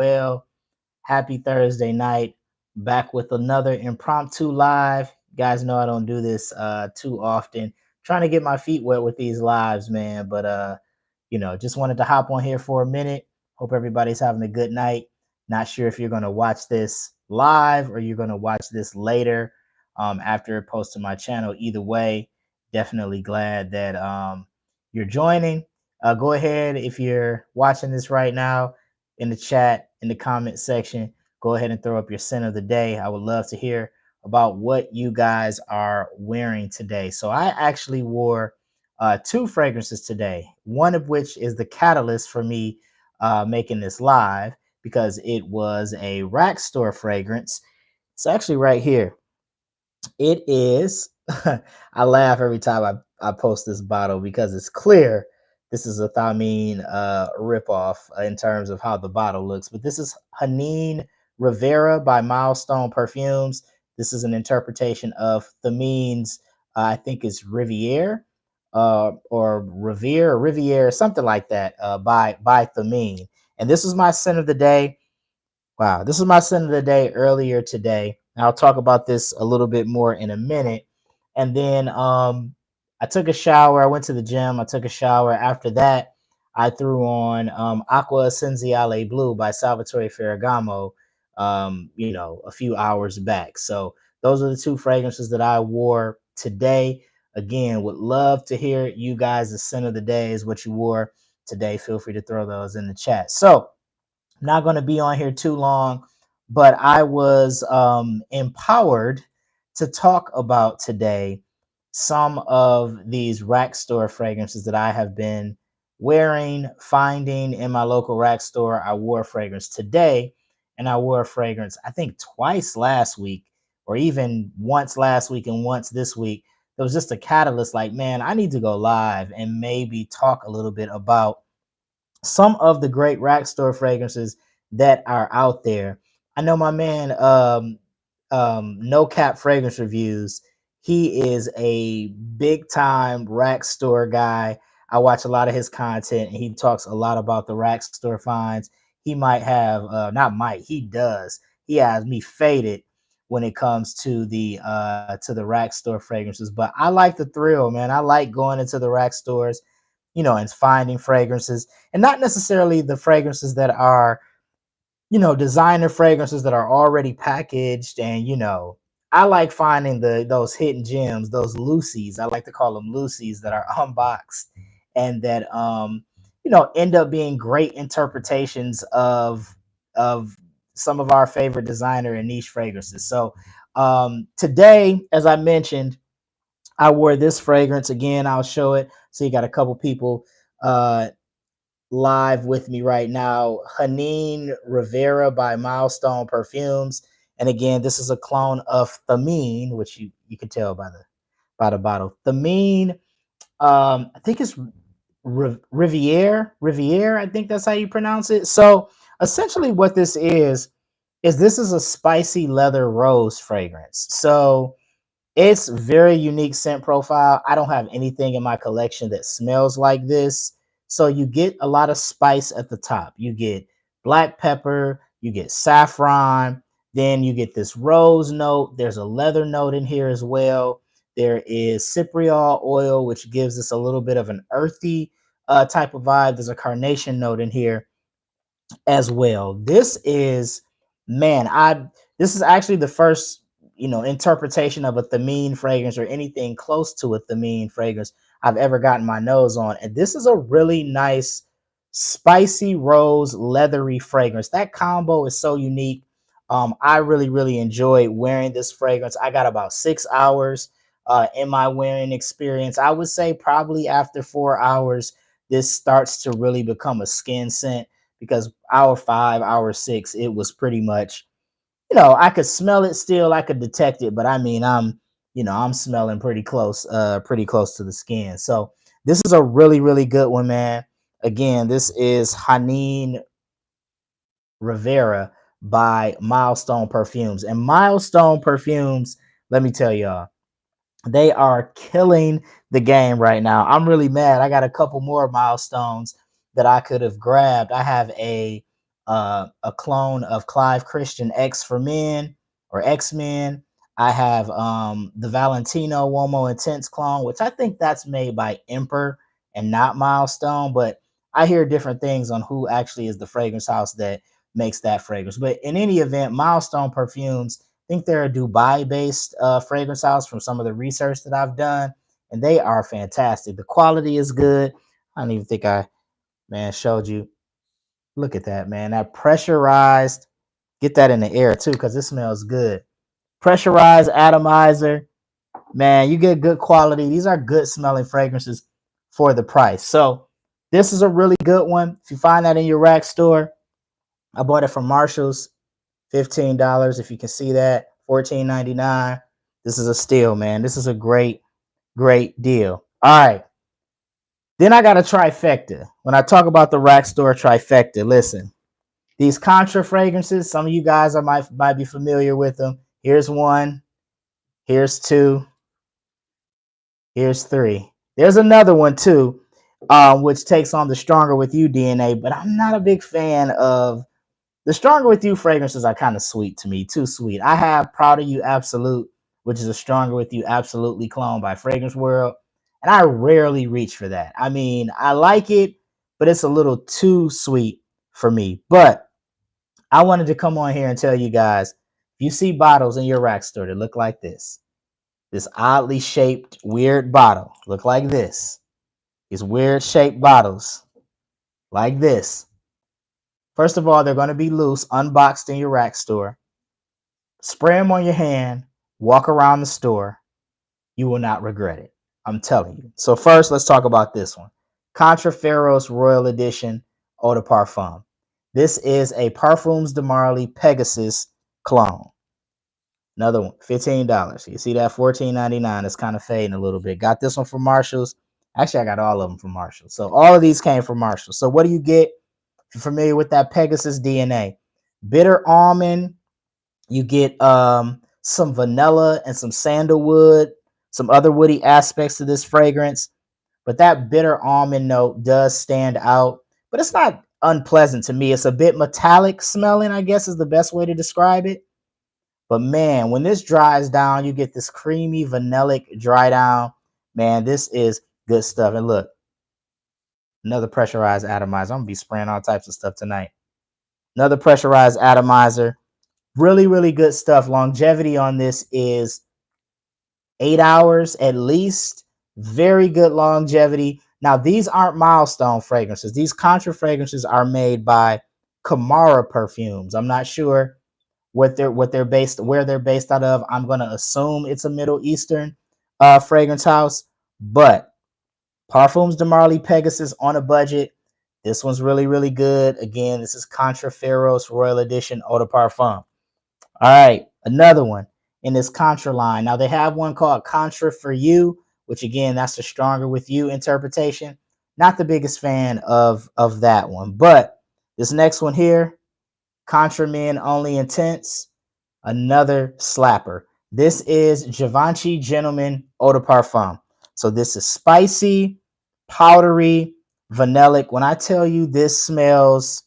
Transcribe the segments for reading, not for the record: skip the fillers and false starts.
well. Happy Thursday night. Back with another impromptu live. You guys know I don't do this too often. Trying to get my feet wet with these lives, man. But just wanted to hop on here for a minute. Hope everybody's having a good night. Not sure if you're gonna watch this live or you're gonna watch this later after it posts to my channel. Either way, definitely glad that you're joining. Go ahead if you're watching this right now in the chat, in the comment section. Go ahead and throw up your sin of the day. I would love to hear about what you guys are wearing today. So I actually wore two fragrances today, one of which is the catalyst for me making this live because it was a rack store fragrance. It's actually right here. It is. I laugh every time I post this bottle because it's clear this is a Thameen ripoff in terms of how the bottle looks. But this is Hanine Rivera by Milestone Perfumes. This is an interpretation of Thameen's, I think it's Riviere or Riviere, something like that by Thameen. And this is my scent of the day. Wow, this is my scent of the day earlier today. And I'll talk about this a little bit more in a minute. And then I took a shower. I went to the gym. I took a shower. After that, I threw on Aqua Essenziale Blue by Salvatore Ferragamo, a few hours back. So those are the two fragrances that I wore today. Again, would love to hear you guys. The scent of the day is what you wore today. Feel free to throw those in the chat. So I'm not going to be on here too long, but I was empowered to talk about today some of these rack store fragrances that I have been wearing, finding in my local rack store. I wore a fragrance today, and I wore a fragrance, I think, twice last week, or even once last week and once this week. There was just a catalyst like, man, I need to go live and maybe talk a little bit about some of the great rack store fragrances that are out there. I know my man, No Cap Fragrance Reviews. He is a big time rack store guy. I watch a lot of his content, and he talks a lot about the rack store finds. He might have, not might, he does. He has me faded when it comes to the rack store fragrances. But I like the thrill, man. I like going into the rack stores, and finding fragrances, and not necessarily the fragrances that are, designer fragrances that are already packaged. And, I like finding those hidden gems, those Lucy's. I like to call them Lucy's that are unboxed and that, end up being great interpretations of some of our favorite designer and niche fragrances. So today, as I mentioned, I wore this fragrance again. I'll show it. So you got a couple people uh, live with me right now. Hanine Rivera by Milestone Perfumes. And again, this is a clone of Thameen, which you can tell by the bottle. Thameen, I think it's Riviere. I think that's how you pronounce it. So essentially, what this is a spicy leather rose fragrance. So it's very unique scent profile. I don't have anything in my collection that smells like this. So you get a lot of spice at the top. You get black pepper, you get saffron, then you get this rose note. There's a leather note in here as well. There is cypriol oil, which gives us a little bit of an earthy type of vibe. There's a carnation note in here as well. This is actually the first, interpretation of a Thameen fragrance or anything close to a Thameen fragrance I've ever gotten my nose on. And this is a really nice, spicy rose, leathery fragrance. That combo is so unique. I really, really enjoyed wearing this fragrance. I got about 6 hours in my wearing experience. I would say probably after 4 hours, this starts to really become a skin scent because hour 5, hour 6, it was pretty much, I could smell it still, I could detect it, but I mean, I'm smelling pretty close to the skin. So this is a really, really good one, man. Again, this is Hanine Rivera by Milestone Perfumes. And Milestone Perfumes, let me tell y'all, they are killing the game right now. I'm really mad. I got a couple more milestones that I could have grabbed. I have a a clone of Clive Christian X for Men or X Men. I have the Valentino Uomo Intense clone, which I think that's made by Emperor and not Milestone. But I hear different things on who actually is the fragrance house that makes that fragrance. But in any event, Milestone Perfumes, I think they're a Dubai-based fragrance house from some of the research that I've done, and they are fantastic. The quality is good. I don't even think I, man, showed you. Look at that, man. That pressurized, get that in the air too, because it smells good. Pressurized atomizer, man, you get good quality. These are good smelling fragrances for the price. So this is a really good one. If you find that in your rack store, I bought it from Marshall's, $15. If you can see that, $14.99. This is a steal, man. This is a great, great deal. All right. Then I got a trifecta. When I talk about the rack store trifecta, listen, these Contra fragrances, some of you guys might be familiar with them. Here's one, here's two, here's three. There's another one too, which takes on the Stronger With You DNA, but I'm not a big fan of the Stronger With You fragrances. Are kind of sweet to me, too sweet. I have Proud of You Absolute, which is a Stronger With You Absolutely clone by Fragrance World, and I rarely reach for that. I mean, I like it, but it's a little too sweet for me. But I wanted to come on here and tell you guys, if you see bottles in your rack store that look like this oddly shaped, weird bottle, look like this, these weird shaped bottles like this. First of all, they're going to be loose, unboxed in your rack store. Spray them on your hand, walk around the store. You will not regret it. I'm telling you. So first, let's talk about this one. Contraferros Royal Edition Eau de Parfum. This is a Parfums de Marly Pegasus clone. Another one, $15. You see that? $14.99. It's kind of fading a little bit. Got this one from Marshall's. Actually, I got all of them from Marshall's. So all of these came from Marshall's. So what do you get? If you're familiar with that Pegasus DNA, bitter almond. You get some vanilla and some sandalwood, some other woody aspects to this fragrance. But that bitter almond note does stand out. But it's not unpleasant to me. It's a bit metallic smelling, I guess is the best way to describe it. But man, when this dries down, you get this creamy vanillic dry down. Man, this is good stuff. And look, another pressurized atomizer. I'm going to be spraying all types of stuff tonight. Another pressurized atomizer. Really, really good stuff. Longevity on this is 8 hours at least. Very good longevity. Now, these aren't Milestone fragrances. These Contra fragrances are made by Kamara Perfumes. I'm not sure where they're based out of. I'm gonna assume it's a Middle Eastern fragrance house, but Parfums de Marly Pegasus on a budget. This one's really, really good. Again, this is Contraferros Royal Edition Eau de Parfum. All right, another one in this Contra line. Now they have one called Contra for You, which again, that's the Stronger With You interpretation. Not the biggest fan of that one, but this next one here, Contra Men Only Intense, another slapper. This is Givenchy Gentleman Eau de Parfum. So this is spicy, powdery, vanillic. When I tell you this smells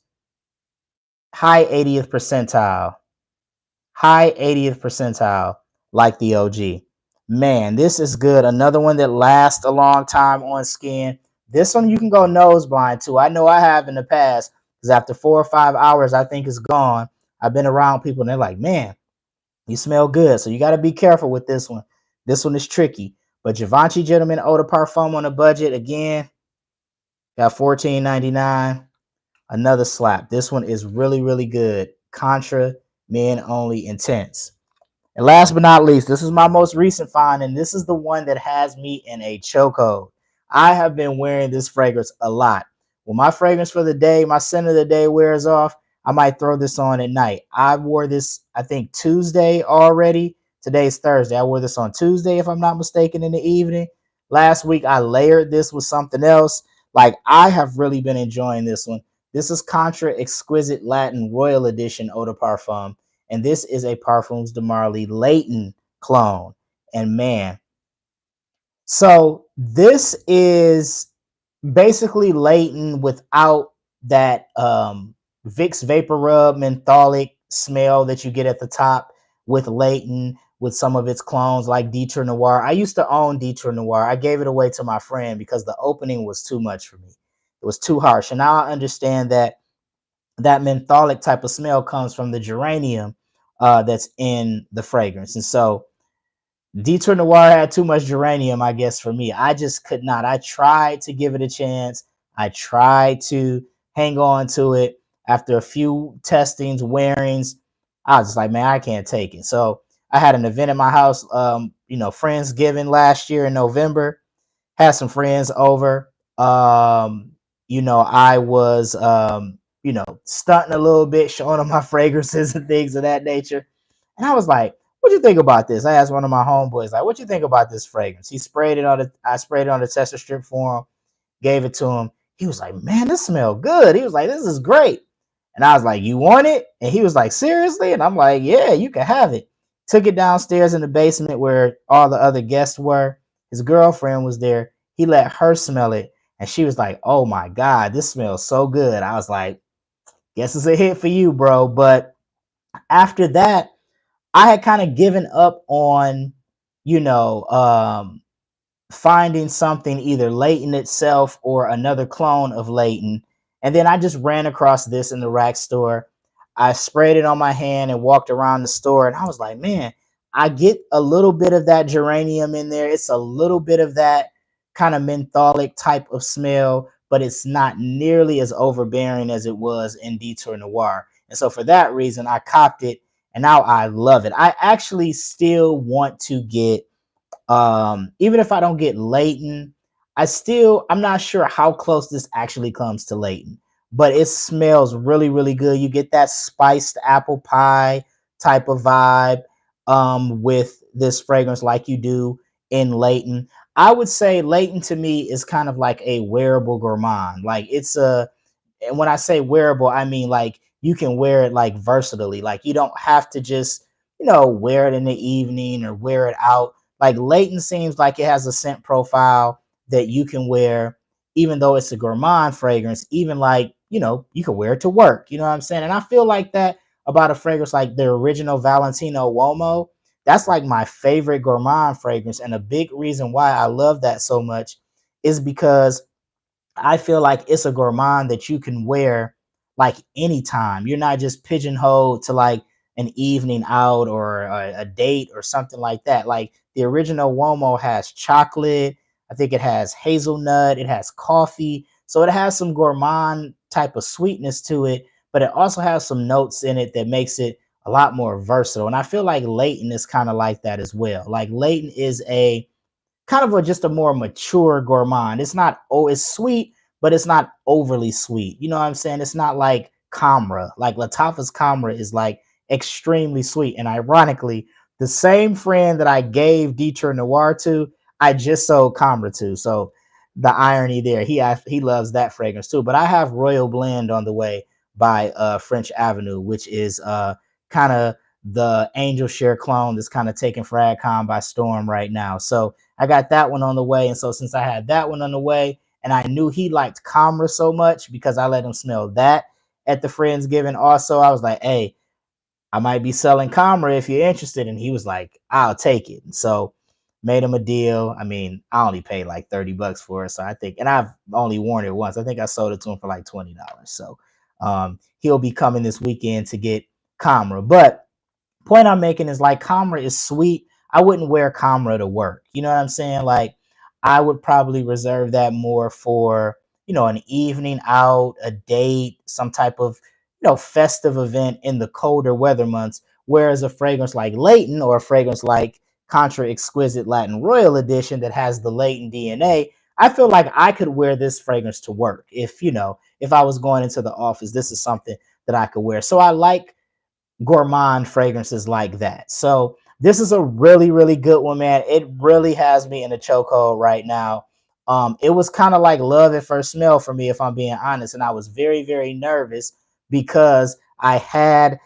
high 80th percentile, like the OG. Man, this is good. Another one that lasts a long time on skin. This one you can go nose blind to. I know I have in the past, because after 4 or 5 hours, I think it's gone. I've been around people and they're like, man, you smell good. So you got to be careful with this one. This one is tricky. But Givenchy Gentleman Eau de Parfum on a budget, again, got $14.99. Another slap. This one is really, really good. Contra Men Only Intense. And last but not least, this is my most recent find, and this is the one that has me in a chokehold. I have been wearing this fragrance a lot. When my fragrance for the day, my scent of the day wears off, I might throw this on at night. I wore this, I think, Tuesday already. Today's Thursday. I wore this on Tuesday, if I'm not mistaken, in the evening. Last week, I layered this with something else. Like, I have really been enjoying this one. This is Contra Exquisite Latin Royal Edition Eau de Parfum. And this is a Parfums de Marly Layton clone. And man, so this is basically Layton without that Vicks Vapor Rub mentholic smell that you get at the top with Leighton, with some of its clones like Detour Noir. I used to own Detour Noir. I gave it away to my friend because the opening was too much for me. It was too harsh. And now I understand that that mentholic type of smell comes from the geranium that's in the fragrance. And so Detour Noir had too much geranium, I guess, for me. I just could not. I tried to give it a chance. I tried to hang on to it. After a few testings, wearings, I was just like, man, I can't take it. So I had an event at my house, Friendsgiving last year in November. Had some friends over. I was, stunting a little bit, showing them my fragrances and things of that nature. And I was like, what you think about this? I asked one of my homeboys, like, what you think about this fragrance? I sprayed it on the tester strip for him, gave it to him. He was like, man, this smells good. He was like, this is great. And I was like, you want it? And he was like, seriously? And I'm like, yeah, you can have it. Took it downstairs in the basement where all the other guests were. His girlfriend was there. He let her smell it. And she was like, oh my God, this smells so good. I was like, guess it's a hit for you, bro. But after that, I had kind of given up on, you know, finding something either Leighton itself or another clone of Leighton. And then I just ran across this in the rack store. I sprayed it on my hand and walked around the store, and I was like, man, I get a little bit of that geranium in there. It's a little bit of that kind of mentholic type of smell, but it's not nearly as overbearing as it was in Detour Noir. And so for that reason, I copped it, and now I love it. I actually still want to get, even if I don't get Leighton, I'm not sure how close this actually comes to Leighton, but it smells really, really good. You get that spiced apple pie type of vibe with this fragrance, like you do in Leighton. I would say Leighton to me is kind of like a wearable gourmand. Like and when I say wearable, I mean like you can wear it like versatilely. Like you don't have to just, wear it in the evening or wear it out. Like Leighton seems like it has a scent profile that you can wear, even though it's a gourmand fragrance, even like, you can wear it to work. You know what I'm saying? And I feel like that about a fragrance like the original Valentino Uomo. That's like my favorite gourmand fragrance. And a big reason why I love that so much is because I feel like it's a gourmand that you can wear like anytime. You're not just pigeonholed to like an evening out or a date or something like that. Like the original Uomo has chocolate. I think it has hazelnut. It has coffee. So it has some gourmand type of sweetness to it, but it also has some notes in it that makes it a lot more versatile. And I feel like Leighton is kind of like that as well. Like Leighton is a kind of just a more mature gourmand. It's not, oh, it's sweet, but it's not overly sweet. You know what I'm saying? It's not like Camra. Like Lattafa's Camra is like extremely sweet. And ironically, the same friend that I gave Detour Noir to, I just sold Camra to. So the irony there, he loves that fragrance too. But I have Royal Blend on the way by French Avenue, which is kind of the Angel Share clone that's kind of taking Fragcom by storm right now. So I got that one on the way. And so since I had that one on the way, and I knew he liked Commerce so much because I let him smell that at the Friendsgiving also, I was like, hey, I might be selling Commerce if you're interested. And he was like, I'll take it. And so made him a deal. I mean, I only paid like $30 for it. So I think, and I've only worn it once. I think I sold it to him for like $20. So he'll be coming this weekend to get Commerce. But point I'm making is like Comra is sweet. I wouldn't wear Comra to work. You know what I'm saying? Like I would probably reserve that more for, an evening out, a date, some type of, festive event in the colder weather months. Whereas a fragrance like Leighton or a fragrance like Contra Exquisite Latin Royal Edition that has the Leighton DNA, I feel like I could wear this fragrance to work. If I was going into the office, this is something that I could wear. So I like gourmand fragrances like that. So this is a really, really good one, man. It really has me in a chokehold right now. It was kind of like love at first smell for me, if I'm being honest. And I was very, very nervous because I had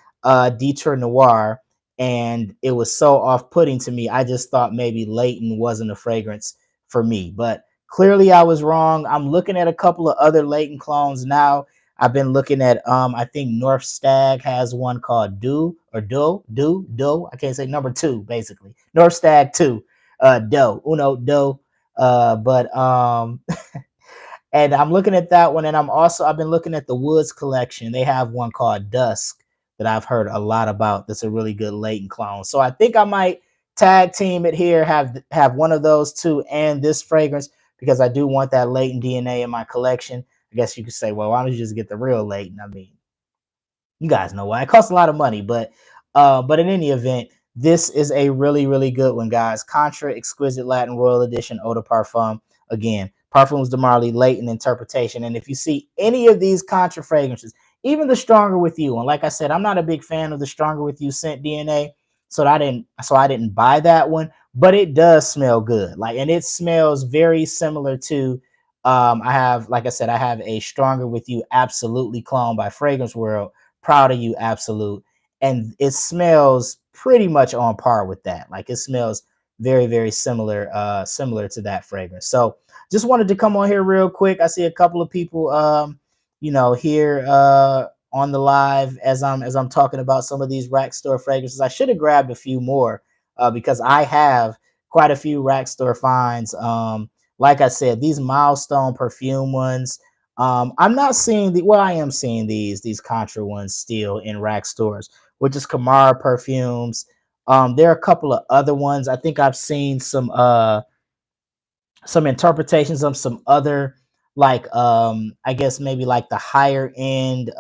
Detour Noir and it was so off-putting to me. I just thought maybe Leighton wasn't a fragrance for me. But clearly I was wrong. I'm looking at a couple of other Leighton clones now. I've been looking at I think North Stag has one called Do. I can't say number two, basically. North Stag 2, Do. But and I'm looking at that one, and I've been looking at the Woods collection. They have one called Dusk that I've heard a lot about. That's a really good latent clone. So I think I might tag team it here, have one of those two and this fragrance because I do want that latent DNA in my collection. I guess you could say, well, why don't you just get the real latent? I mean, you guys know why. It costs a lot of money, but in any event, this is a really, really good one, guys. Contra Exquisite Latin Royal Edition Eau de Parfum. Again, Parfums de Marly, latent interpretation. And if you see any of these Contra fragrances, even the Stronger With You, and like I said, I'm not a big fan of the Stronger With You scent DNA, so I didn't buy that one, but it does smell good. Like, and it smells very similar to I have, like I said, I have a Stronger With You Absolutely clone by Fragrance World. Proud of You Absolute, and it smells pretty much on par with that. Like, it smells very, very similar to that fragrance. So just wanted to come on here real quick. I see a couple of people here on the live as I'm talking about some of these rack store fragrances. I should have grabbed a few more because I have quite a few rack store finds. Like I said, these milestone perfume ones, I'm not seeing I am seeing these Contra ones still in rack stores, which is Kamara perfumes. There are a couple of other ones. I think I've seen some interpretations of some other, like, I guess maybe like the higher end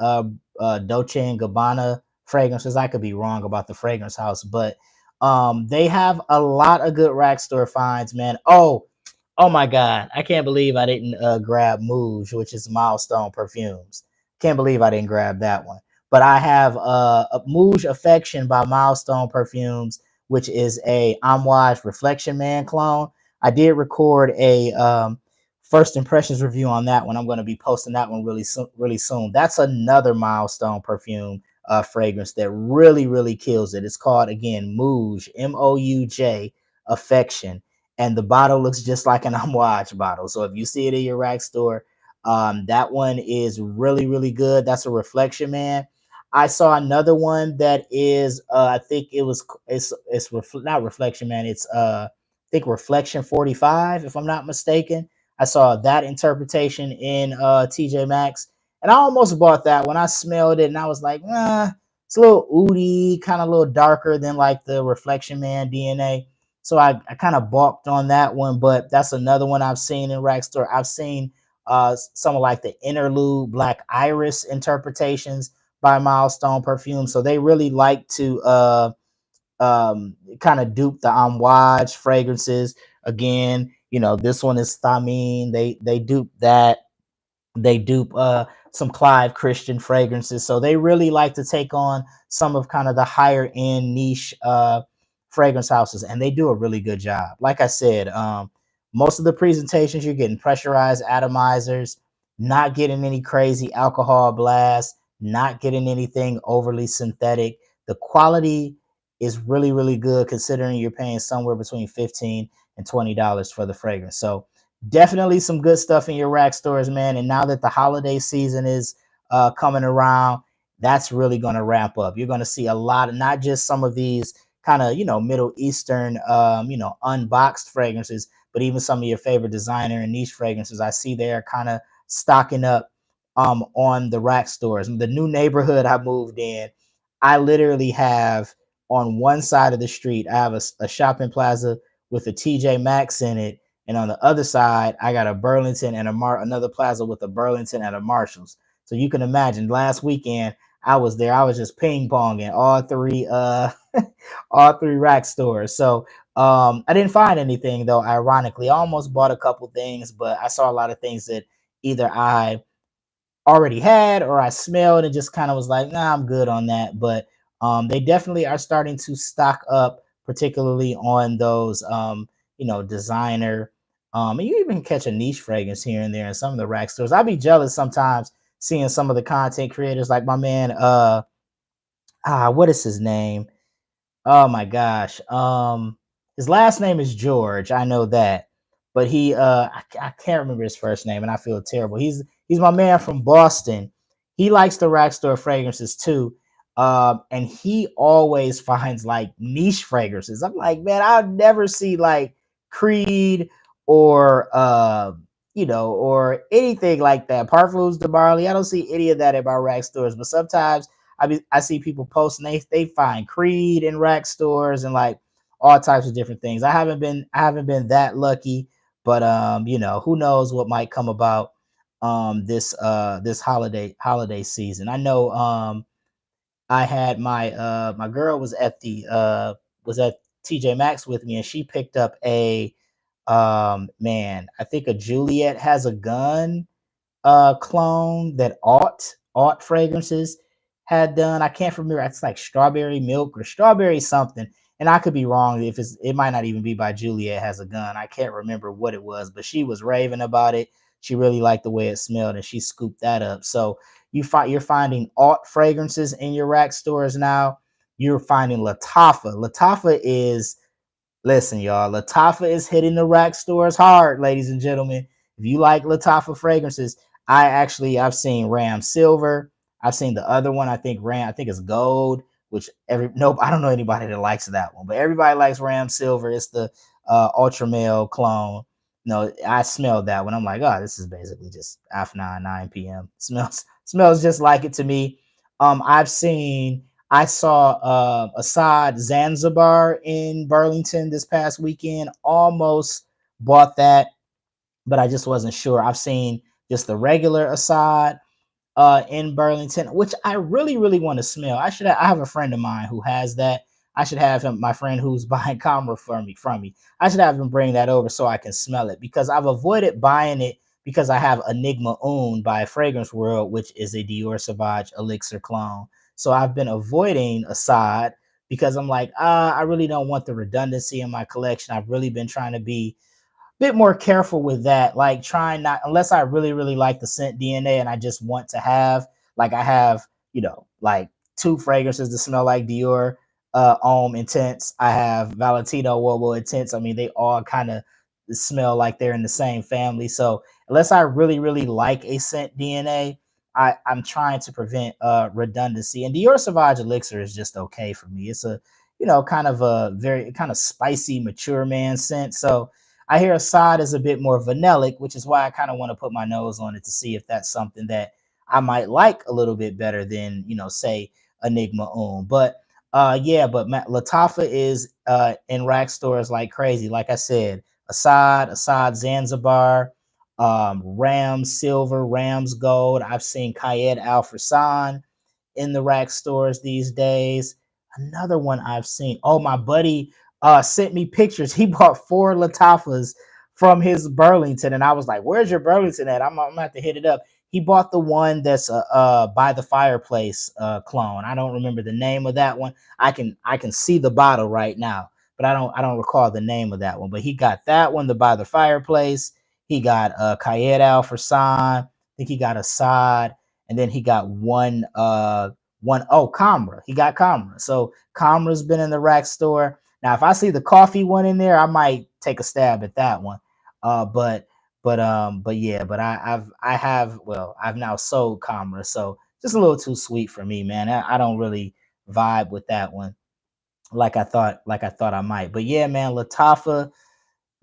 Dolce and Gabbana fragrances. I could be wrong about the fragrance house, but they have a lot of good rack store finds, man. Oh my God. I can't believe I didn't grab Mouge, which is Milestone Perfumes. Can't believe I didn't grab that one. But I have a Mouge Affection by Milestone Perfumes, which is a Amouage Reflection Man clone. I did record a first impressions review on that one. I'm going to be posting that one really soon. That's another Milestone Perfume fragrance that really, really kills it. It's called, again, Mouge, Mouj Affection, and the bottle looks just like an Amouage bottle. So if you see it in your rack store, that one is really, really good. That's a Reflection Man. I saw another one that is, I think not Reflection Man. It's I think Reflection 45, if I'm not mistaken. I saw that interpretation in TJ Maxx, and I almost bought that when I smelled it, and I was like, it's a little oudy, kind of a little darker than like the Reflection Man DNA. So I kind of balked on that one, but that's another one I've seen in rack store. I've seen some of like the Interlude Black Iris interpretations by Milestone Perfume. So they really like to kind of dupe the Amouage fragrances. Again, this one is Thamine. They dupe that. They dupe some Clive Christian fragrances. So they really like to take on some of kind of the higher end niche fragrance houses, and they do a really good job. Like I said, most of the presentations you're getting pressurized atomizers, not getting any crazy alcohol blasts, not getting anything overly synthetic. The quality is really, really good considering you're paying somewhere between $15 and $20 for the fragrance. So definitely some good stuff in your rack stores, man. And now that the holiday season is coming around, that's really going to ramp up. You're going to see a lot of not just some of these kind of Middle Eastern unboxed fragrances, but even some of your favorite designer and niche fragrances. I see they're kind of stocking up on the rack stores. The new neighborhood I moved in, I literally have on one side of the street, I have a shopping plaza with a TJ Maxx in it, and on the other side, I got a Burlington and another plaza with a Burlington and a Marshalls. So you can imagine last weekend I was there. I was just ping ponging all three all three rack stores. So I didn't find anything though. Ironically, I almost bought a couple things, but I saw a lot of things that either I already had or I smelled and just kind of was like, nah, I'm good on that. But they definitely are starting to stock up, particularly on those, designer. And you even catch a niche fragrance here and there in some of the rack stores. I'd be jealous sometimes seeing some of the content creators like my man, what is his name? Oh my gosh. His last name is George. I know that. But I can't remember his first name and I feel terrible. He's my man from Boston. he likes the rack store fragrances too. And he always finds like niche fragrances. I'm like, man, I'll never see like Creed or or anything like that. Parfums de Marley. I don't see any of that at my rack stores. But sometimes I see people posting they find Creed in rack stores and like all types of different things. I haven't been that lucky, but who knows what might come about this holiday season. I know I had my girl was at TJ Maxx with me, and she picked up a man, I think a Juliet has a gun clone that Alt Fragrances had done. I can't remember. It's like strawberry milk or strawberry something. And I could be wrong if it might not even be by Juliet Has a Gun. I can't remember what it was, but she was raving about it. She really liked the way it smelled and she scooped that up. So you're finding Alt fragrances in your rack stores now. You're finding Latafa. Latafa is Listen, y'all, Latafa is hitting the rack stores hard, ladies and gentlemen. If you like Latafa fragrances, I've seen Ram Silver. I've seen the other one. I think it's Gold, which I don't know anybody that likes that one, but everybody likes Ram Silver. It's the Ultra Male clone. No, I smelled that one. I'm like, oh, this is basically just after 9 p.m. Smells just like it to me. I saw Assad Zanzibar in Burlington this past weekend. Almost bought that, but I just wasn't sure. I've seen just the regular Assad in Burlington, which I really, really want to smell. I have a friend of mine who has that. I should have him, my friend who's buying Comra from me. I should have him bring that over so I can smell it because I've avoided buying it because I have Enigma Un by Fragrance World, which is a Dior Sauvage Elixir clone. So I've been avoiding Assad because I'm like, I really don't want the redundancy in my collection. I've really been trying to be bit more careful with that. Like trying not unless I really, really like the scent DNA and I just want to have like I have, like two fragrances that smell like Dior Homme Intense. I have Valentino Wobo Intense. I mean, they all kind of smell like they're in the same family. So unless I really, really like a scent DNA, I'm trying to prevent redundancy. And Dior Sauvage Elixir is just okay for me. It's a, kind of a very kind of spicy, mature man scent. So I hear Assad is a bit more vanillic, which is why I kind of want to put my nose on it to see if that's something that I might like a little bit better than, say Enigma Un. But yeah, but Latafa is in rack stores like crazy. Like I said, Assad Zanzibar, Rams Silver, Rams Gold. I've seen Kayed Al Farsan in the rack stores these days. Another one I've seen. Oh, my buddy sent me pictures. He bought four Latafas from his Burlington, and I was like, "Where's your Burlington at? I'm gonna have to hit it up." He bought the one that's by the fireplace clone. I don't remember the name of that one. I can see the bottle right now, but I don't recall the name of that one. But he got that one, the by the fireplace. He got Kayed Al Farsan. I think he got Assad, and then he got Comra. He got Comra. So Comra's been in the rack store. Now, if I see the coffee one in there, I might take a stab at that one. But yeah, but I've now sold Comra, so just a little too sweet for me, man. I don't really vibe with that one like I thought I might. But yeah, man, Latafa,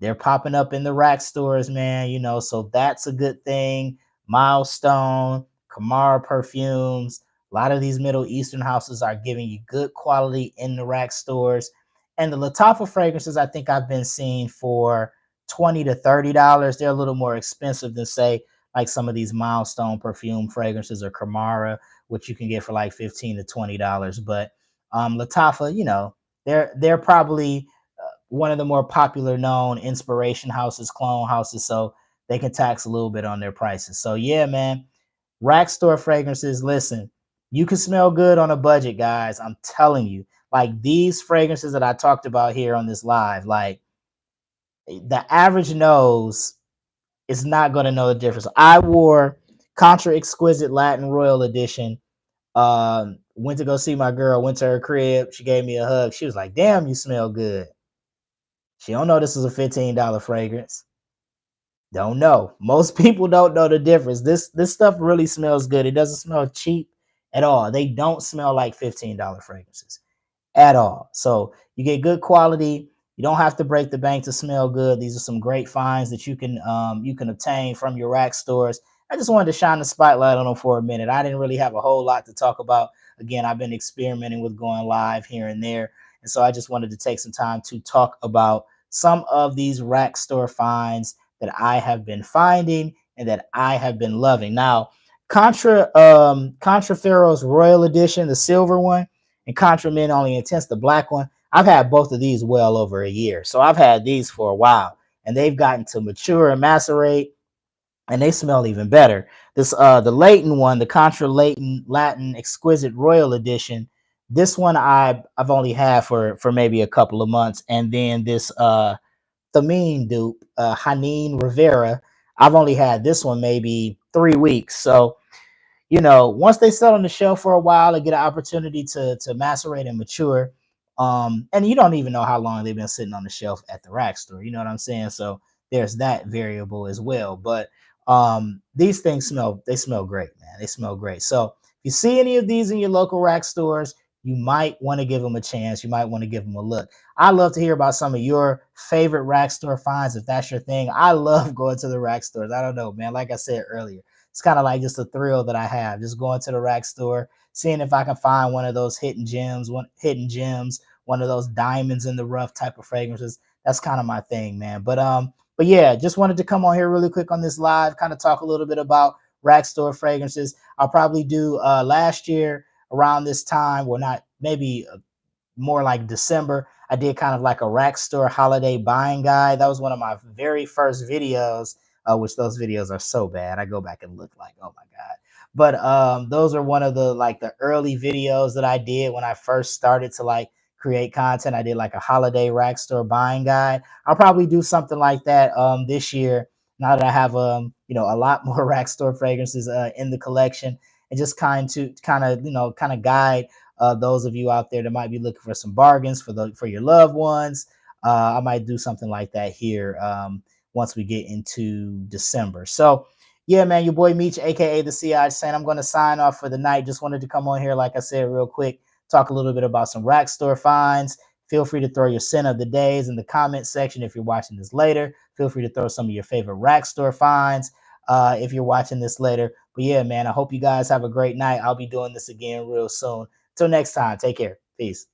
they're popping up in the rack stores, man. So that's a good thing. Milestone, Kamara perfumes. A lot of these Middle Eastern houses are giving you good quality in the rack stores. And the Latafa fragrances, I think I've been seeing for $20 to $30. They're a little more expensive than, say, like some of these Milestone perfume fragrances or Kamara, which you can get for like $15 to $20. But Latafa, they're probably one of the more popular known inspiration houses, clone houses, so they can tax a little bit on their prices. So yeah, man, rack store fragrances. Listen, you can smell good on a budget, guys. I'm telling you. Like these fragrances that I talked about here on this live, like the average nose is not going to know the difference. I wore Contra Exquisite Latin Royal Edition. Went to go see my girl. Went to her crib. She gave me a hug. She was like, "Damn, you smell good." She don't know this is a $15 fragrance. Don't know. Most people don't know the difference. This stuff really smells good. It doesn't smell cheap at all. They don't smell like $15 fragrances at all. So you get good quality. You don't have to break the bank to smell good. These are some great finds that you can obtain from your rack stores. I just wanted to shine the spotlight on them for a minute. I didn't really have a whole lot to talk about. Again, I've been experimenting with going live here and there, and so I just wanted to take some time to talk about some of these rack store finds that I have been finding and that I have been loving. Now, Contra Ferro's Royal Edition, the silver one, and Contra Men Only Intense, the black one. I've had both of these well over a year. So I've had these for a while and they've gotten to mature and macerate and they smell even better. This the Leighton one, the Contra Leighton Latin Exquisite Royal Edition. This one I've only had for maybe a couple of months, and then this Thameen dupe, Hanine Rivera. I've only had this one maybe 3 weeks. So once they sit on the shelf for a while and get an opportunity to macerate and mature, and you don't even know how long they've been sitting on the shelf at the rack store. You know what I'm saying? So there's that variable as well. But these things smell great, man. They smell great. So if you see any of these in your local rack stores, you might want to give them a chance. You might want to give them a look. I love to hear about some of your favorite rack store finds if that's your thing. I love going to the rack stores. I don't know, man. Like I said earlier, it's kind of like just a thrill that I have, just going to the rack store, seeing if I can find one of those hidden gems, one of those diamonds in the rough type of fragrances. That's kind of my thing, man. But yeah, just wanted to come on here really quick on this live, kind of talk a little bit about rack store fragrances. I'll probably do last year around this time, well, not maybe more like December. I did kind of like a rack store holiday buying guide. That was one of my very first videos, which those videos are so bad. I go back and look like, oh my God. But those are one of the early videos that I did when I first started to like create content. I did like a holiday rack store buying guide. I'll probably do something like that this year. Now that I have a lot more rack store fragrances in the collection, and just kind of guide those of you out there that might be looking for some bargains for your loved ones. I might do something like that here once we get into December. So yeah, man, your boy Meech, aka the CI Saint. I'm going to sign off for the night. Just wanted to come on here, like I said, real quick, talk a little bit about some rack store finds. Feel free to throw your scent of the days in the comment section if you're watching this later. Feel free to throw some of your favorite rack store finds if you're watching this later. But yeah, man, I hope you guys have a great night. I'll be doing this again real soon. Till next time, take care. Peace.